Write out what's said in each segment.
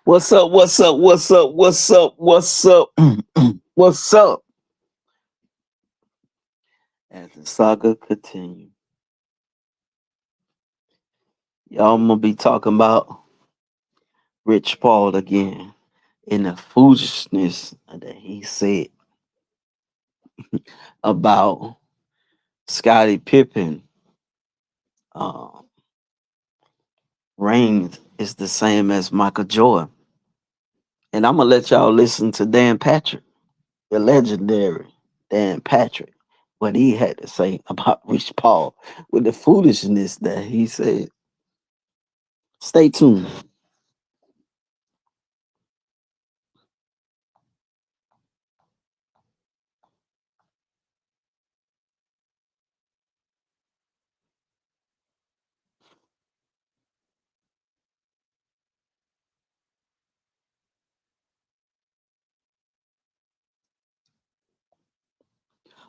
What's up? What's up? What's up? What's up? What's up? What's up? As the saga continues, y'all, I'm gonna be talking about Rich Paul again and the foolishness that he said about Scottie Pippen. Uh, Reigns is the same as Michael Jordan, and I'm gonna let y'all listen to Dan Patrick, the legendary Dan Patrick, what he had to say about Rich Paul with the foolishness that he said. Stay tuned.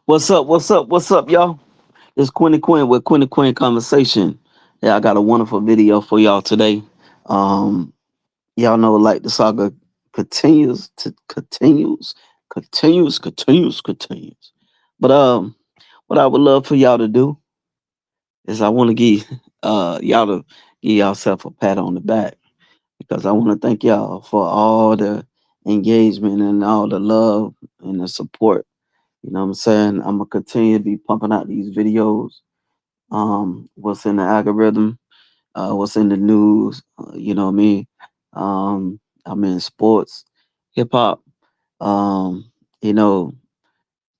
What's up? What's up? What's up, y'all? It's Quinny Quinn with Quinny Quinn Conversation. Yeah, I got a wonderful video for y'all today. Um, y'all know, like the saga continues. But what I would love for y'all to do is I want to give y'all to give yourself a pat on the back because I want to thank y'all for all the engagement and all the love and the support. You know what I'm saying? I'm gonna continue to be pumping out these videos. What's in the algorithm, what's in the news, you know what I mean? I'm in sports, hip hop, um, you know,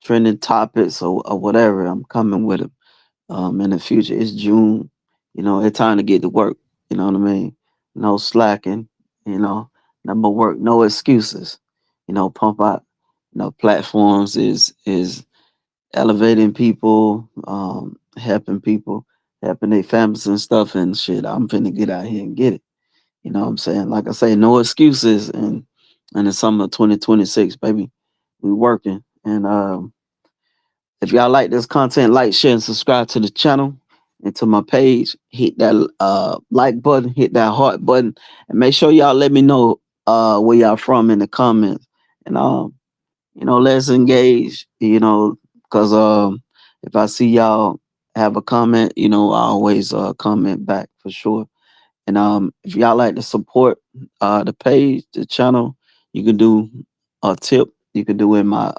trending topics or whatever. I'm coming with it. In the future, it's June. You know, it's time to get to work. You know what I mean? No slacking. You know, number work, no excuses. You know, pump out. You know, platforms is elevating people, helping people, helping their families and stuff and shit. I'm finna get out here and get it. You know what I'm saying? Like I say, no excuses and in the summer of 2026, baby. We working. And if y'all like this content, like, share, and subscribe to the channel and to my page. Hit that like button, hit that heart button, and make sure y'all let me know where y'all from in the comments. And let's engage, because if I see y'all have a comment, I always comment back for sure. And if y'all like to support the page, the channel, you can do a tip. You can do in my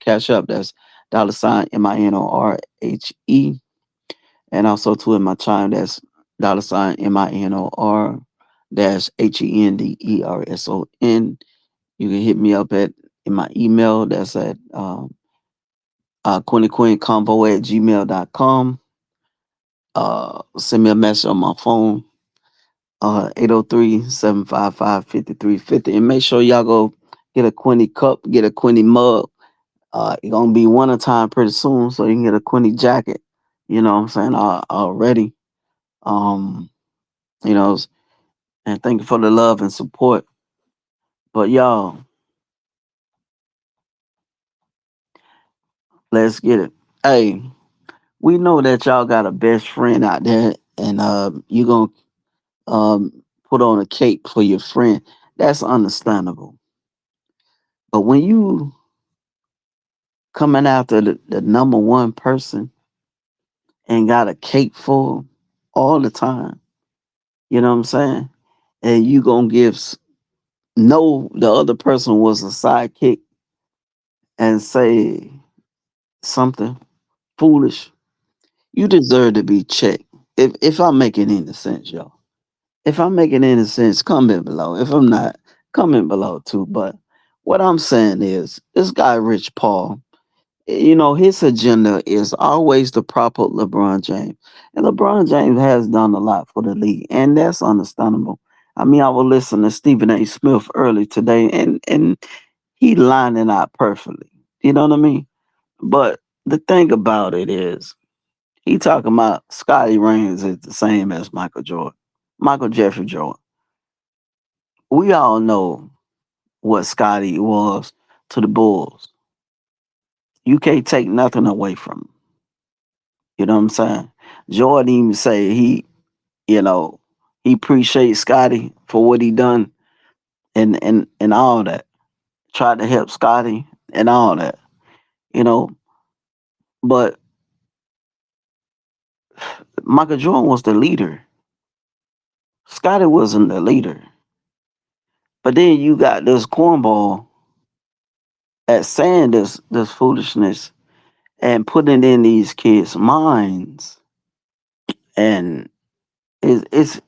cash up. That's $ MINORHE. And also too in my chime, that's $MINOR dash HENDERSON. You can hit me up at in my email. That's at QuinnyQuinnConvo at gmail.com. Send me a message on my phone, 803-755-5350. And make sure y'all go get a Quinny cup, get a Quinny mug. It's going to be winter time pretty soon, so you can get a Quinny jacket. You know what I'm saying? Already. Um, you know, and thank you for the love and support. But y'all, let's get it. Hey, we know that y'all got a best friend out there, and you gonna put on a cape for your friend. That's understandable. But when you coming after the number one person and got a cape for 'em all the time, you know what I'm saying? And you gonna know the other person was a sidekick and say something foolish, you deserve to be checked. If I'm making any sense, y'all. If I'm making any sense, comment below. If I'm not, comment below too. But what I'm saying is, this guy, Rich Paul, his agenda is always to prop up LeBron James. And LeBron James has done a lot for the league, and that's understandable. I mean, I was listening to Stephen A. Smith early today, and he lined it out perfectly. You know what I mean? But the thing about it is, he talking about Scotty Reigns is the same as Michael Jordan, Michael Jeffrey Jordan. We all know what Scotty was to the Bulls. You can't take nothing away from him. You know what I'm saying? Jordan even say you know, he appreciates Scotty for what he done and all that. Tried to help Scotty and all that, you know. But Michael Jordan was the leader. Scotty wasn't the leader. But then you got this cornball at saying this foolishness and putting it in these kids' minds, and it's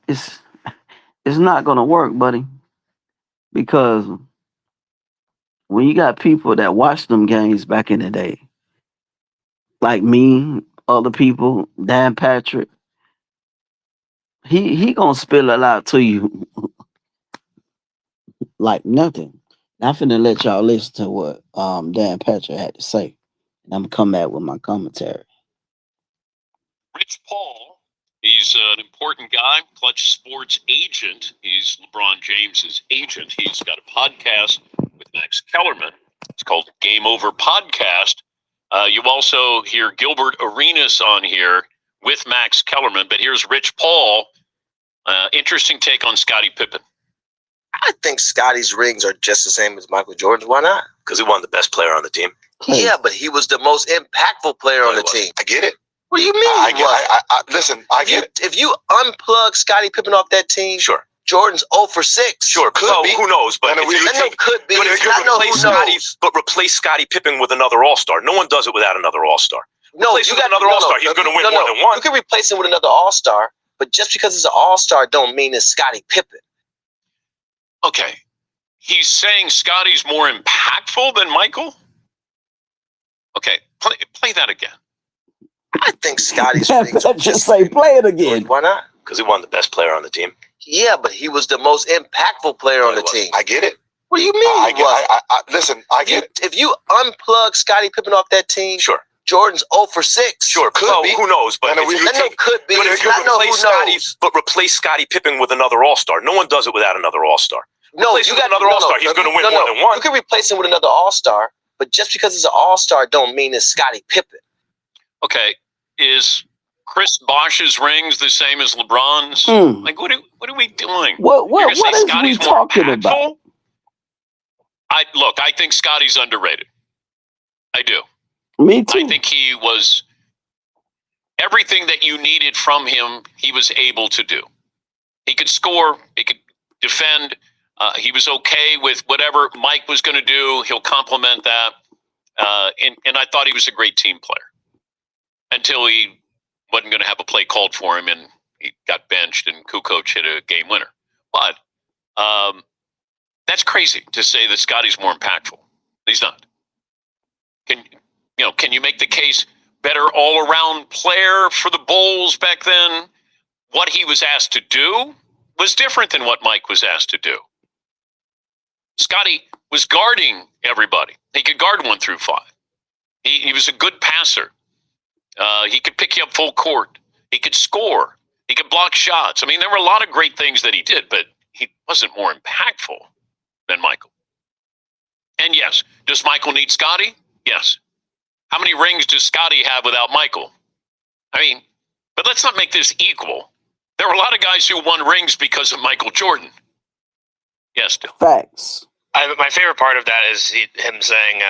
not gonna work, buddy, because when you got people that watched them games back in the day, like me, other people, Dan Patrick, he gonna spill it out to you like nothing. Now, I'm finna let y'all listen to what Dan Patrick had to say, and I'm gonna come back with my commentary. Rich Paul, he's an important guy, Clutch Sports agent. He's LeBron James's agent. He's got a podcast with Max Kellerman. It's called Game Over Podcast. You also hear Gilbert Arenas on here with Max Kellerman, but here's Rich Paul. Interesting take on Scottie Pippen. I think Scotty's rings are just the same as Michael Jordan's. Why not? Because he won the best player on the team. Yeah, but he was the most impactful player on the team. I get it. What do you mean? Listen, I get it. If you unplug Scottie Pippen off that team, Sure. Jordan's 0 for 6. Sure, could be. Who knows? But could be. But replace Scottie Pippen with another All-Star. No one does it without another All-Star. Replace him with another All-Star. He's going to win more than one. You can replace him with another All-Star, but just because it's an All-Star don't mean it's Scottie Pippen. Okay. He's saying Scotty's more impactful than Michael? Okay, play that again. I think Scotty's rings just say play it again. Why not? Because he won the best player on the team. Yeah, but he was the most impactful player on the team. I get it. What do you mean? Listen, I get it. If you unplug Scottie Pippen off that team, Sure. Jordan's 0 for 6. Could be. Who knows? But replace Scottie Pippen with another All-Star. No one does it without another All-Star. Replace him with another All-Star. He's going to win more than one. You can replace him with another All-Star, but just because it's an All-Star don't mean it's Scottie Pippen. Okay, is Chris Bosh's rings the same as LeBron's? Like, what are we doing? What is we talking about? I think Scotty's underrated. I do. Me too. I think he was everything that you needed from him. He was able to do. He could score. He could defend. He was okay with whatever Mike was going to do. He'll complement that. And I thought he was a great team player until he wasn't going to have a play called for him and he got benched and Kukoc hit a game winner. But that's crazy to say that Scotty's more impactful. He's not. Can you make the case better all-around player for the Bulls back then? What he was asked to do was different than what Mike was asked to do. Scotty was guarding everybody. He could guard 1 through 5. He was a good passer. He could pick you up full court. He could score. He could block shots. I mean, there were a lot of great things that he did, but he wasn't more impactful than Michael. And yes, does Michael need Scotty? Yes. How many rings does Scotty have without Michael? I mean, but let's not make this equal. There were a lot of guys who won rings because of Michael Jordan. Yes, Bill. Facts. My favorite part of that is him saying,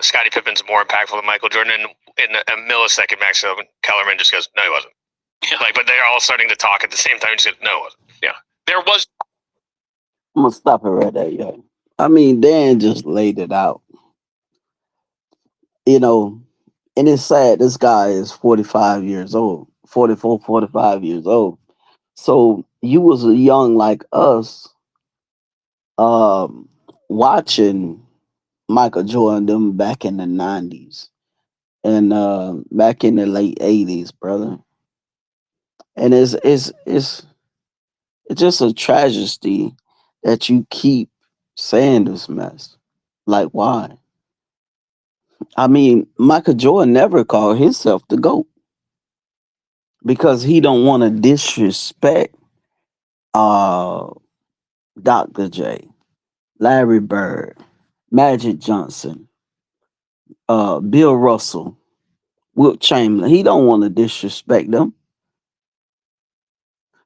Scottie Pippen's more impactful than Michael Jordan. And in a millisecond, Max Kellerman just goes, no, he wasn't. Yeah. But they're all starting to talk at the same time. He just goes, no, it wasn't. Yeah. There was. I'm going to stop it right there, yo. I mean, Dan just laid it out. And it's sad. This guy is 45 years old, 44, 45 years old. So you was young like us, watching Michael Jordan them back in the 90s and back in the late 80s, brother. And it's just a tragedy that you keep saying this mess. Like, why? I mean, Michael Jordan never called himself the GOAT because he don't want to disrespect Dr. J, Larry Bird, Magic Johnson, Bill Russell, Wilt Chamberlain. He don't want to disrespect them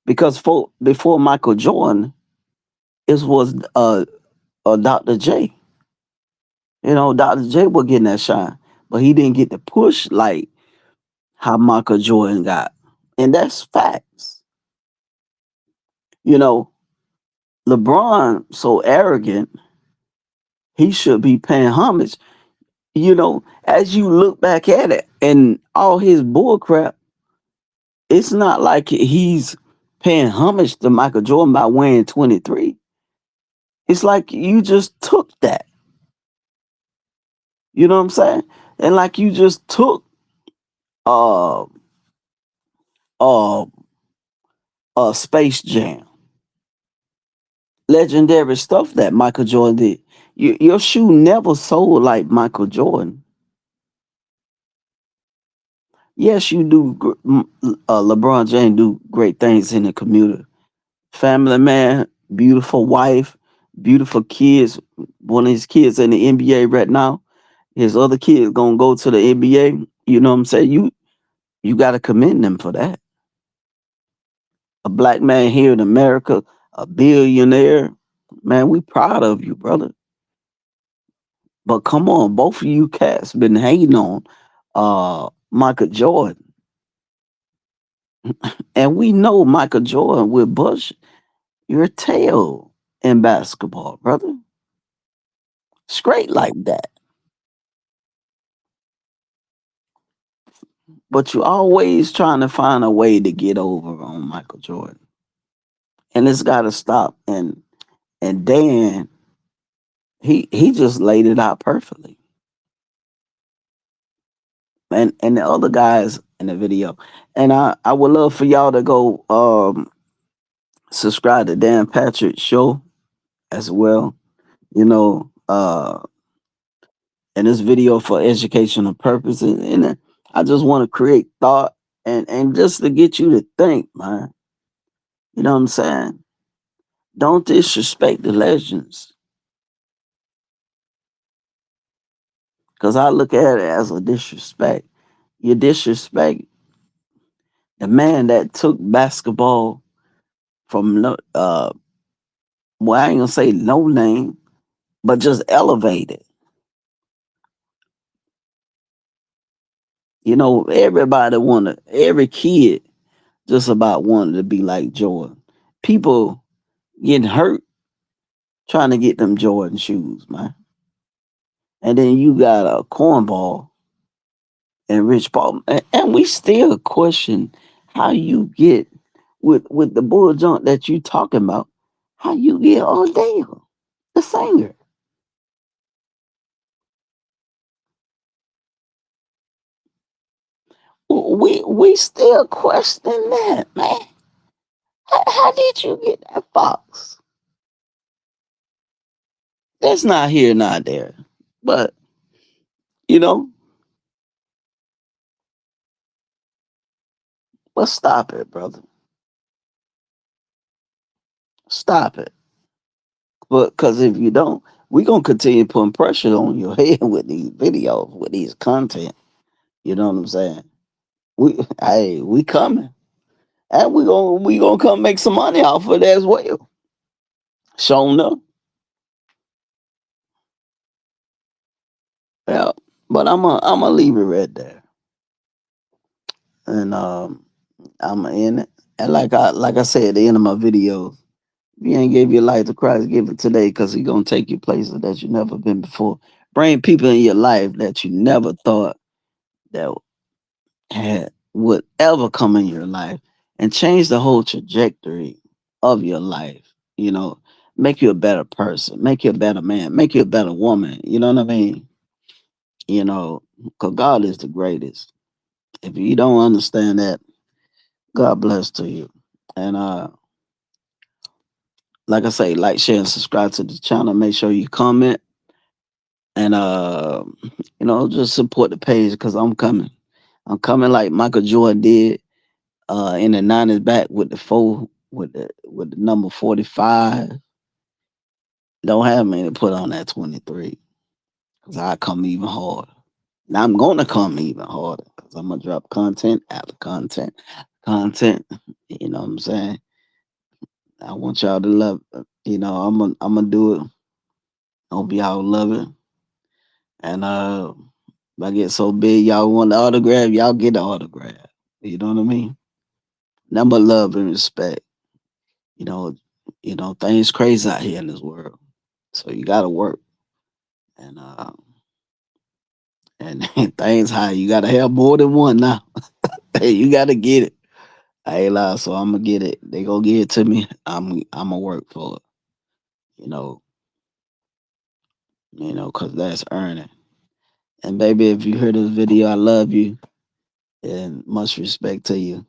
because before Michael Jordan, it was Dr. J. You know, Dr. J was getting that shine, but he didn't get the push like how Michael Jordan got. And that's facts. You know, LeBron so arrogant, he should be paying homage. You know, as you look back at it and all his bull crap, it's not like he's paying homage to Michael Jordan by wearing 23. It's like you just took that. You know what I'm saying? And like you just took uh uh Space Jam. Legendary stuff that Michael Jordan did. Your shoe never sold like Michael Jordan. Yes, you do. LeBron James do great things in the community. Family man, beautiful wife, beautiful kids. One of his kids in the NBA right now. His other kids gonna go to the NBA. You know what I'm saying? You gotta commend them for that. A black man here in America, a billionaire. Man, we proud of you, brother. But come on, both of you cats been hating on Michael Jordan. And we know Michael Jordan will bust your tail in basketball, brother. Straight like that. But you always trying to find a way to get over on Michael Jordan. And it's gotta stop. And Dan, he just laid it out perfectly. And the other guys in the video. And I would love for y'all to go subscribe to Dan Patrick's show as well. You know, and this video for educational purposes. And I just want to create thought and just to get you to think, man. You know what I'm saying? Don't disrespect the legends. Because I look at it as a disrespect. You disrespect the man that took basketball from well, I ain't gonna say no name, but just elevated. You know, every kid just about wanted to be like Jordan. People getting hurt trying to get them Jordan shoes, man. And then you got a cornball and Rich Paul, and we still question how you get with the bull junk that you talking about. How you get Odell, the singer? We still question that, man. How did you get that fox? That's not here, not there. But you know, but stop it, brother. Stop it. But because if you don't, we gonna continue putting pressure on your head with these videos, with these content. You know what I'm saying? We coming, and we gonna come make some money off of it as well. Showing up, yeah. But I'm gonna leave it right there, and I'm gonna end it. And like I said at the end of my videos, if you ain't gave your life to Christ, give it today, because He gonna take you places that you never been before. Bring people in your life that you never thought that had would ever come in your life, and change the whole trajectory of your life. You know, make you a better person, make you a better man, make you a better woman. You know what I mean? You know, because God is the greatest. If you don't understand that, God bless to you. And like I say, like, share, and subscribe to the channel. Make sure you comment, and you know, just support the page, because I'm coming. I'm coming like Michael Jordan did in the 90s, back with the number 45. Don't have me to put on that 23, because I come even harder. Now I'm gonna come even harder, because I'm gonna drop content after content. You know what I'm saying? I want y'all to love, you know, I'm gonna do it. Hope y'all love it. And if I get so big, y'all want the autograph, y'all get the autograph. You know what I mean? Number love and respect. You know, things crazy out here in this world. So you gotta work. And and things high. You gotta have more than one now. Hey, you gotta get it. I ain't lie, so I'm gonna get it. They gonna give it to me. I'm gonna work for it. You know, cause that's earning. And baby, if you heard this video, I love you and much respect to you.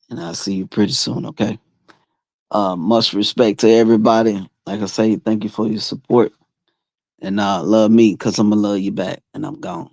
And I'll see you pretty soon, okay? Much respect to everybody. Like I say, thank you for your support. And love me, cause I'm gonna love you back. And I'm gone.